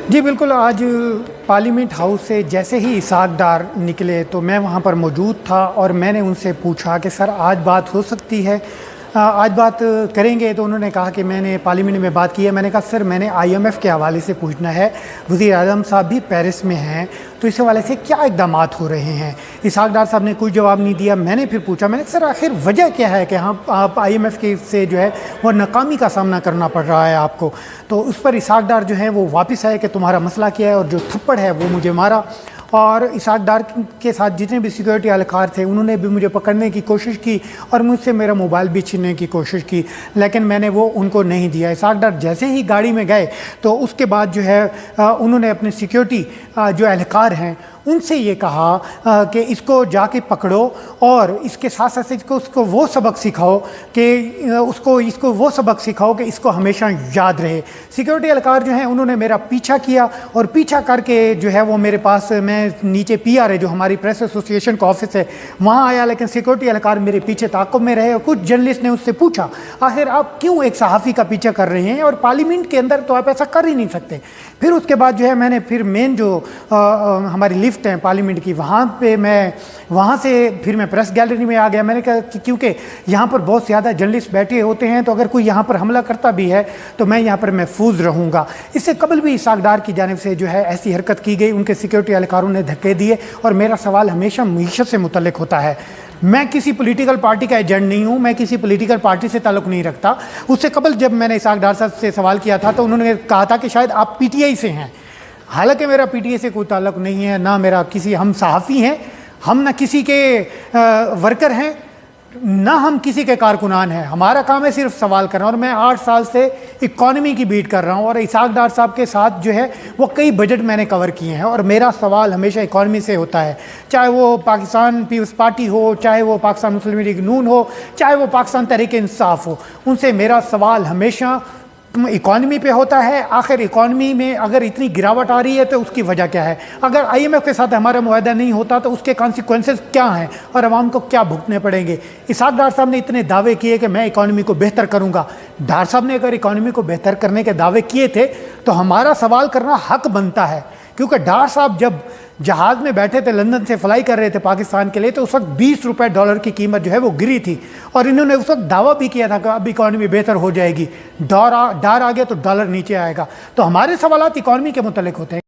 जी बिल्कुल, आज parliament house से जैसे ही इसहाक डार निकले तो मैं वहाँ पर मौजूद था और मैंने उनसे पूछा कि सर आज बात हो सकती है, आज बात करेंगे। तो उन्होंने कहा कि मैंने पार्लियामेंट में बात की है। मैंने कहा सर मैंने आईएमएफ के हवाले से पूछना है, वज़ीर आज़म साहब भी पेरिस में हैं, तो इस हवाले से क्या इक़दाम हो रहे हैं। इसहाक डार साहब ने कोई जवाब नहीं दिया। मैंने फिर पूछा, मैंने सर आखिर वजह क्या है कि हाँ आप आईएमएफ के से जो है वो नाकामी का सामना करना पड़ रहा है आपको। तो उस पर इसहाक डार जो है वो वापस आए कि तुम्हारा मसला क्या है, और जो थप्पड़ है वो मुझे मारा। और इसहाक डार के साथ जितने भी सिक्योरिटी एहलकार थे उन्होंने भी मुझे पकड़ने की कोशिश की और मुझसे मेरा मोबाइल भी छीनने की कोशिश की, लेकिन मैंने वो उनको नहीं दिया। इसहाक डार जैसे ही गाड़ी में गए तो उसके बाद जो है उन्होंने अपने सिक्योरिटी जो एहलकार हैं उनसे ये कहा कि इसको जाके पकड़ो और इसके साथ साथ उसको वो सबक सिखाओ कि इसको वो सबक सिखाओ कि इसको हमेशा याद रहे। सिक्योरिटी एहलकार जो हैं उन्होंने मेरा पीछा किया और पीछा करके जो है वो मेरे पास, मैं नीचे पीआरए जो हमारी प्रेस एसोसिएशन का ऑफिस है वहाँ आया, लेकिन सिक्योरिटी एहलकार मेरे पीछे ताक़ुब में रहे। और कुछ जर्नलिस्ट ने उससे पूछा आखिर आप क्यों एक सहाफ़ी का पीछा कर रहे हैं, और पार्लियामेंट के अंदर तो आप ऐसा कर ही नहीं सकते। फिर उसके बाद जो है मैंने फिर मेन जो हमारी लिफ्ट हैं पार्लियामेंट की, वहाँ से फिर मैं प्रेस गैलरी में आ गया। मैंने कहा कि क्योंकि यहाँ पर बहुत ज़्यादा जर्नलिस्ट बैठे होते हैं तो अगर कोई यहाँ पर हमला करता भी है तो मैं यहाँ पर महफूज रहूँगा। इससे कबल भी इसहाक डार की जानिब से जो है ऐसी हरकत की गई, उनके सिक्योरिटी एहलकारों ने धक्के दिए। और मेरा सवाल हमेशा मीशत से मुतल्लिक होता है। मैं किसी पॉलिटिकल पार्टी का एजेंट नहीं हूँ, मैं किसी पॉलिटिकल पार्टी से ताल्लुक़ नहीं रखता। उससे कबल जब मैंने इसहाक डार साहब से सवाल किया था तो उन्होंने कहा था कि शायद आप पीटीआई से हैं। हालांकि मेरा पीटीआई से कोई ताल्लुक़ नहीं है, ना मेरा किसी, हम सहाफ़ी हैं, हम ना किसी के वर्कर हैं, ना हम किसी के कारकुनान हैं। हमारा काम है सिर्फ सवाल करना। और मैं 8 साल से इकॉनमी की बीट कर रहा हूँ और इसहाक डार साहब के साथ जो है वो कई बजट मैंने कवर किए हैं और मेरा सवाल हमेशा इकॉनमी से होता है, चाहे वो पाकिस्तान पीपल्स पार्टी हो, चाहे वो पाकिस्तान मुस्लिम लीग नून हो, चाहे वो पाकिस्तान तहरीक इंसाफ हो। उनसे मेरा सवाल हमेशा इकॉनमी पे होता है। आखिर इकॉनमी में अगर इतनी गिरावट आ रही है तो उसकी वजह क्या है, अगर आईएमएफ के साथ हमारा मुआहदा नहीं होता तो उसके कॉन्सिक्वेंसेस क्या हैं और आवाम को क्या भुगतने पड़ेंगे। इसहाक डार साहब ने इतने दावे किए कि मैं इकॉनमी को बेहतर करूंगा। डार साहब ने अगर इकॉनमी को बेहतर करने के दावे किए थे तो हमारा सवाल करना हक बनता है, क्योंकि डार साहब जब जहाज़ में बैठे थे, लंदन से फ्लाई कर रहे थे पाकिस्तान के लिए, तो उस वक्त 20 रुपये डॉलर की कीमत जो है वो गिरी थी और इन्होंने उस वक्त दावा भी किया था कि अब इकॉनमी बेहतर हो जाएगी। डर आ गया तो डॉलर नीचे आएगा। तो हमारे सवालात इकॉनमी के मुतल्लिक होते हैं।